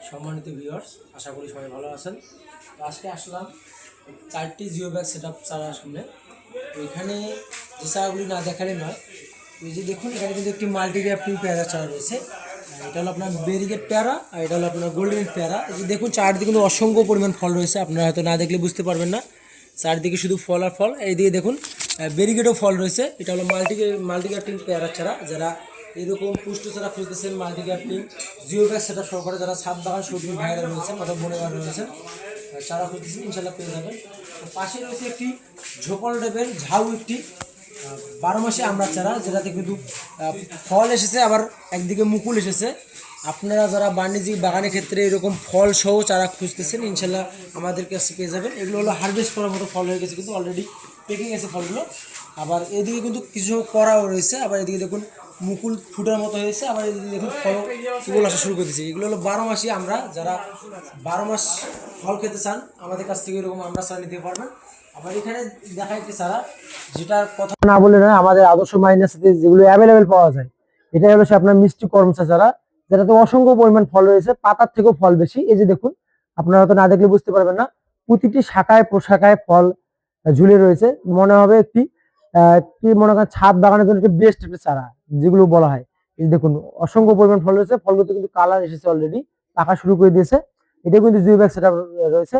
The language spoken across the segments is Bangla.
সম্মানিত ভিউয়ার্স, আশা করি সবাই ভালো আছেন। তো আজকে আসলাম 4টি জিও ব্যাগ সেট আপ চারার সামনে। তো এখানে যে চারাগুলি না দেখালে নয়। তো এই যে দেখুন, এখানে কিন্তু একটি মাল্টি গ্রাফটিং পেয়ারা চারা রয়েছে। এটা হলো আপনার বেরিগেট পেয়ারা, আর এটা হলো আপনার গোল্ডেন পেয়ারা। এই যে দেখুন, চারদিকে কিন্তু অসংখ্য পরিমাণ ফল রয়েছে, আপনারা হয়তো না দেখলে বুঝতে পারবেন না। চারদিকে শুধু ফল আর ফল। এইদিকে দেখুন বেরিগেটও ফল রয়েছে। এটা হলো মাল্টি গ্রাফটিং পেয়ারা চারা। যারা এরকম পুষ্ট চারা খুঁজতেছেন, মাল্টি গ্রাফটিং জিও ব্যাগ সেটা সহকারে যারা ছাদ বাগান সবজি ভাইরা রয়েছেন, অথবা বনে বাগান রয়েছেন, চারা খুঁজতেছেন, ইনশাল্লাহ পেয়ে যাবেন। পাশে রয়েছে একটি ঝোপাল টাইপের ঝাউ, একটি 12 মাসে আমরা চারা, যেটাতে কিন্তু ফল এসেছে, আবার একদিকে মুকুল এসেছে। আপনারা যারা বাণিজ্যিক বাগানের ক্ষেত্রে এরকম ফল সহ চারা খুঁজতেছেন, ইনশাল্লাহ আমাদের কাছে পেয়ে যাবেন। এগুলো হলো হারভেস্ট করার মতো ফল হয়ে গেছে, কিন্তু অলরেডি পেকে গেছে ফলগুলো। আবার এদিকে কিন্তু কিছু করাও রয়েছে, আবার এদিকে দেখুন মুকুল ফুটার মতো হয়েছে, আবার এদিকে দেখুন ফল ফুল আসা শুরু করে দিয়েছে। এগুলো হলো 12 মাসই আমরা, যারা 12 মাস ফল খেতে চান আমাদের কাছ থেকে এরকম আমরা চারা নিতে পারবেন। আবার এখানে দেখা একটি চারা, যেটার কথা না বলে নয়, আমাদের আদর্শ মাইনার সাথে যেগুলো অ্যাভেলেবেল পাওয়া যায়, এটা হলো সে আপনার মিষ্টি করমচা চারা, যেটাতে অসংখ্য পরিমাণ ফল রয়েছে, পাতার থেকেও ফল বেশি। এই যে দেখুন, আপনারা হয়তো না দেখলে বুঝতে পারবেন না, প্রতিটি শাখায় প্রশাখায় ফল ঝুলে রয়েছে। মনে হবে একটি কি মনে করেন ছাদ বাগানের জন্য বেস্ট একটা চারা যেগুলো বলা হয়। এই দেখুন, অসংখ্য পরিমাণ ফল রয়েছে, ফলগুলোতে কিন্তু কালার এসেছে, অলরেডি পাকা শুরু করে দিয়েছে। এটা কিন্তু জিও ব্যাগ সেটআপ রয়েছে।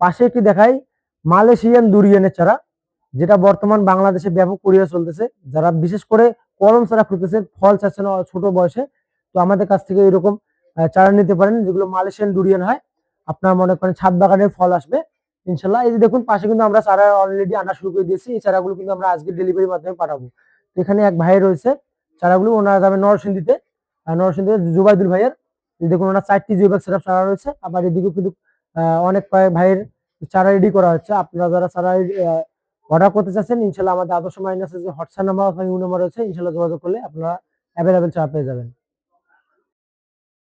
পাশে একটি দেখাই মালয়েশিয়ান দুরিয়ানের চারা, যেটা বর্তমান বাংলাদেশে ব্যাপক পরিমাণে চলতেছে। যারা বিশেষ করে কলম চারা খুঁজতেছেন, ফল চাচ্ছেন ছোট বয়সে, তো আমাদের কাছ থেকে এরকম চারা নিতে পারেন, যেগুলো মালয়েশিয়ান ডুরিয়ান হয়। আপনার মনে করেন ছাদ বাগানের ফল আসবে ইনশাল্লাহ। এই যে দেখুন, পাশে কিন্তু আমরা চারা অলরেডি আনা শুরু করে দিয়েছি। এই চারাগুলো কিন্তু আমরা আজকে ডেলিভারির মাধ্যমে পাঠাবো। এখানে এক ভাই রয়েছে, চারাগুলো ওনারা যাবে নরসিংদীতে, নরসিংদীতে জুবাইদুল ভাইয়ের। এই দেখুন, ওনার 4টি জিও ব্যাগ সেটআপ চারা রয়েছে। আবার এদিকেও কিন্তু অনেক ভাইয়ের চারা রেডি করা হচ্ছে। আপনারা যারা চারা অর্ডার করতে চাচ্ছেন, ইনশাল্লাহ আমাদের আদর্শ মাইনাসে যে হোয়াটসঅ্যাপ নাম্বার অথবা ইউ নাম্বার রয়েছে, ইনশাল্লাহ যোগাযোগ করলে আপনারা অ্যাভেলেবেল চারা পেয়ে যাবেন।